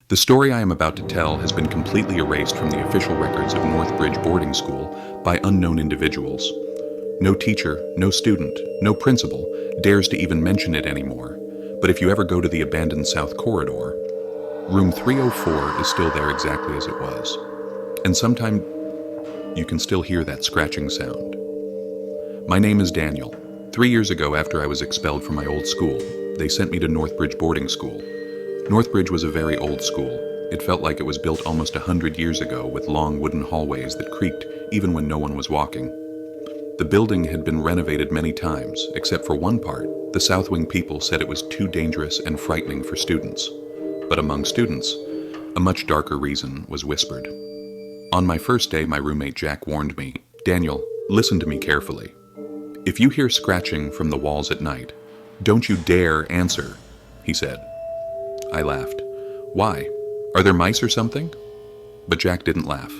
The story I am about to tell has been completely erased from the official records of Northbridge Boarding School by unknown individuals. No teacher, no student, no principal dares to even mention it anymore. But if you ever go to the abandoned South Corridor, room 304 is still there exactly as it was. And sometimes you can still hear that scratching sound. My name is Daniel. 3 years ago, after I was expelled from my old school, they sent me to Northbridge Boarding School. Northbridge was a very old school. It felt like it was built almost 100 years ago with long wooden hallways that creaked even when no one was walking. The building had been renovated many times, except for one part. The South Wing people said it was too dangerous and frightening for students. But among students, a much darker reason was whispered. On my first day, my roommate Jack warned me, "Daniel, listen to me carefully. If you hear scratching from the walls at night, don't you dare answer," he said. I laughed. "Why? Are there mice or something?" But Jack didn't laugh.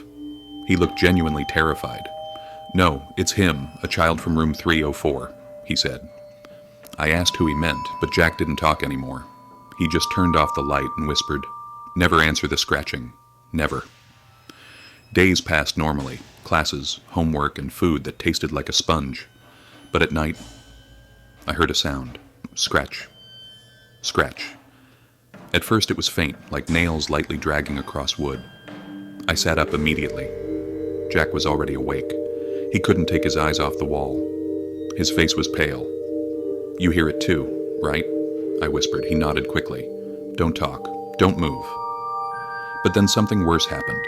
He looked genuinely terrified. "No, it's him, a child from room 304, he said. I asked who he meant, but Jack didn't talk anymore. He just turned off the light and whispered, "Never answer the scratching. Never." Days passed normally, classes, homework, and food that tasted like a sponge. But at night, I heard a sound. Scratch. Scratch. At first it was faint, like nails lightly dragging across wood. I sat up immediately. Jack was already awake. He couldn't take his eyes off the wall. His face was pale. "You hear it too, right?" I whispered. He nodded quickly. "Don't talk. Don't move." But then something worse happened.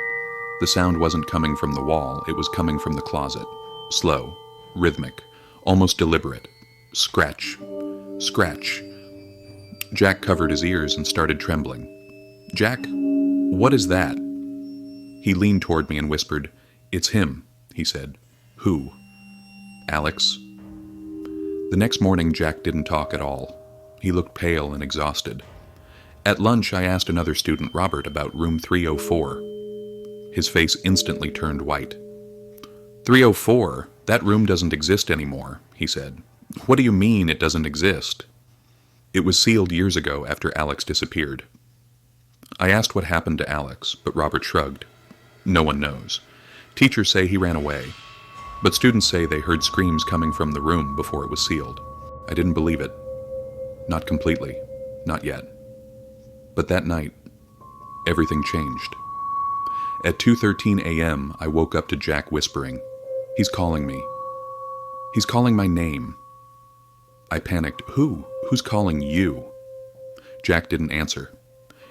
The sound wasn't coming from the wall, it was coming from the closet. Slow, rhythmic, almost deliberate. Scratch. Scratch. Jack covered his ears and started trembling. "Jack, what is that?" He leaned toward me and whispered, "It's him," he said. "Who?" "Alex." The next morning, Jack didn't talk at all. He looked pale and exhausted. At lunch, I asked another student, Robert, about room 304. His face instantly turned white. "304? That room doesn't exist anymore," he said. "What do you mean it doesn't exist?" "It was sealed years ago after Alex disappeared." I asked what happened to Alex, but Robert shrugged. "No one knows. Teachers say he ran away, but students say they heard screams coming from the room before it was sealed." I didn't believe it. Not completely. Not yet. But that night, everything changed. At 2:13 a.m., I woke up to Jack whispering, "He's calling me. He's calling my name." I panicked. "Who? Who's calling you?" Jack didn't answer.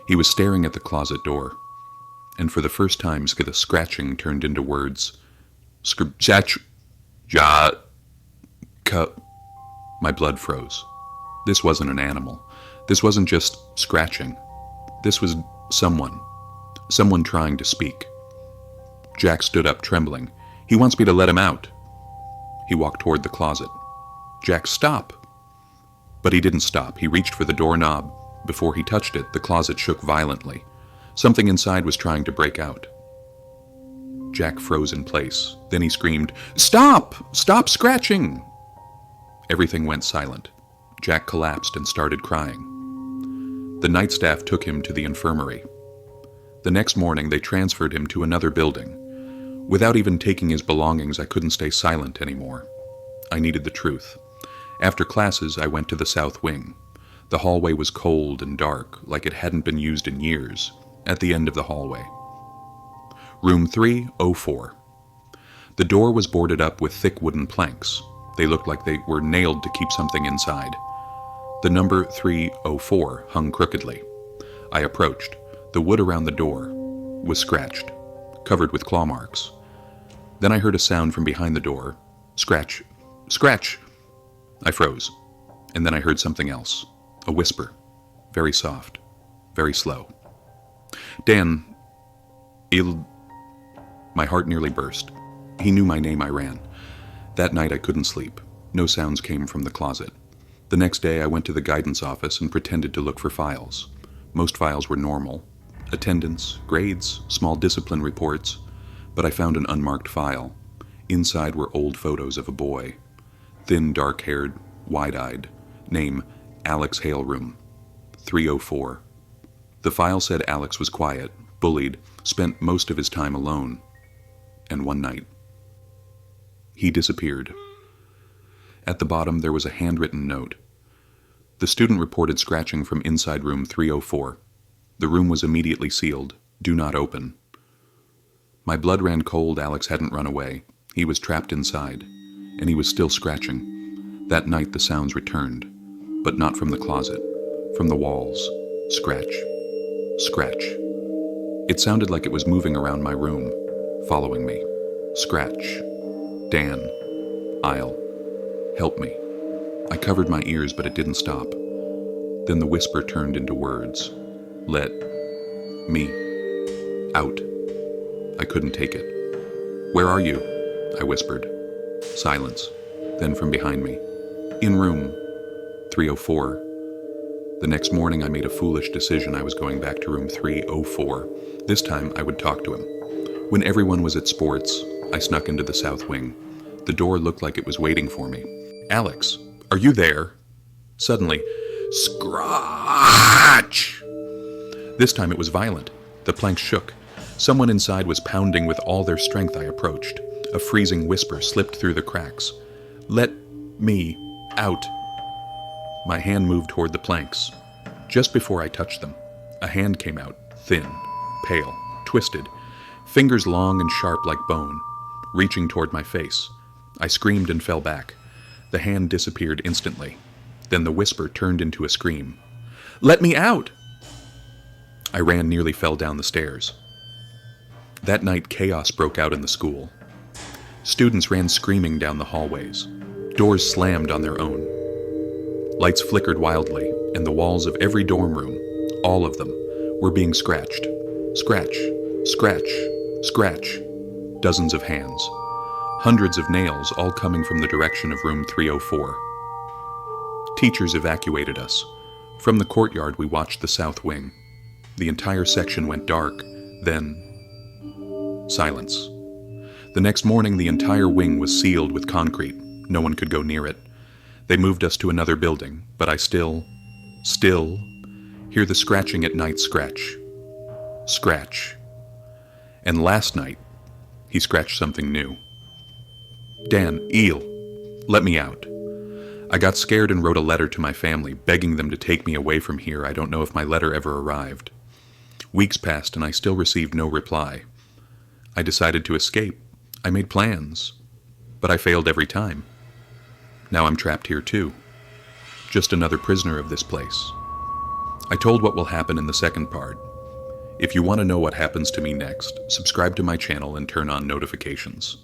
He was staring at the closet door. And for the first time, the scratching turned into words. "Scratch. Ja. Cup." My blood froze. This wasn't an animal. This wasn't just scratching. This was someone. Someone trying to speak. Jack stood up, trembling. "He wants me to let him out." He walked toward the closet. "Jack, stop." But he didn't stop. He reached for the doorknob. Before he touched it, the closet shook violently. Something inside was trying to break out. Jack froze in place. Then he screamed, "Stop! Stop scratching!" Everything went silent. Jack collapsed and started crying. The night staff took him to the infirmary. The next morning, they transferred him to another building. Without even taking his belongings, I couldn't stay silent anymore. I needed the truth. After classes, I went to the South Wing. The hallway was cold and dark, like it hadn't been used in years. At the end of the hallway, room 304. The door was boarded up with thick wooden planks. They looked like they were nailed to keep something inside. The number 304 hung crookedly. I approached. The wood around the door was scratched, covered with claw marks. Then I heard a sound from behind the door. Scratch. Scratch! I froze. And then I heard something else. A whisper. Very soft. Very slow. "Dan, My heart nearly burst. He knew my name. I ran. That night I couldn't sleep. No sounds came from the closet. The next day I went to the guidance office and pretended to look for files. Most files were normal. Attendance, grades, small discipline reports. But I found an unmarked file. Inside were old photos of a boy. Thin, dark-haired, wide-eyed. Name, Alex Haleroom. 304. The file said Alex was quiet, bullied, spent most of his time alone. And one night, he disappeared. At the bottom, there was a handwritten note. The student reported scratching from inside room 304. The room was immediately sealed. Do not open. My blood ran cold. Alex hadn't run away. He was trapped inside, and he was still scratching. That night the sounds returned, but not from the closet, from the walls. Scratch. Scratch. It sounded like it was moving around my room, following me. Scratch. Dan. I'll. Help me. I covered my ears, but it didn't stop. Then the whisper turned into words. Let me out. I couldn't take it. Where are you? I whispered. Silence. Then from behind me. In room 304. The next morning I made a foolish decision. I was going back to room 304. This time I would talk to him. When everyone was at sports, I snuck into the south wing. The door looked like it was waiting for me. Alex, are you there? Suddenly, scratch! This time it was violent. The planks shook. Someone inside was pounding with all their strength. I approached. A freezing whisper slipped through the cracks. Let me out. My hand moved toward the planks. Just before I touched them, a hand came out, thin, pale, twisted, fingers long and sharp like bone, reaching toward my face. I screamed and fell back. The hand disappeared instantly. Then the whisper turned into a scream. Let me out! I ran, nearly fell down the stairs. That night, chaos broke out in the school. Students ran screaming down the hallways. Doors slammed on their own. Lights flickered wildly, and the walls of every dorm room, all of them, were being scratched. Scratch, scratch, scratch. Dozens of hands. Hundreds of nails, all coming from the direction of room 304. Teachers evacuated us. From the courtyard, we watched the south wing. The entire section went dark, then silence. The next morning, the entire wing was sealed with concrete. No one could go near it. They moved us to another building, but I still hear the scratching at night. Scratch. Scratch. And last night, he scratched something new. Dan, Eel, let me out. I got scared and wrote a letter to my family, begging them to take me away from here. I don't know if my letter ever arrived. Weeks passed and I still received no reply. I decided to escape. I made plans, but I failed every time. Now I'm trapped here too. Just another prisoner of this place. I told what will happen in the second part. If you want to know what happens to me next, subscribe to my channel and turn on notifications.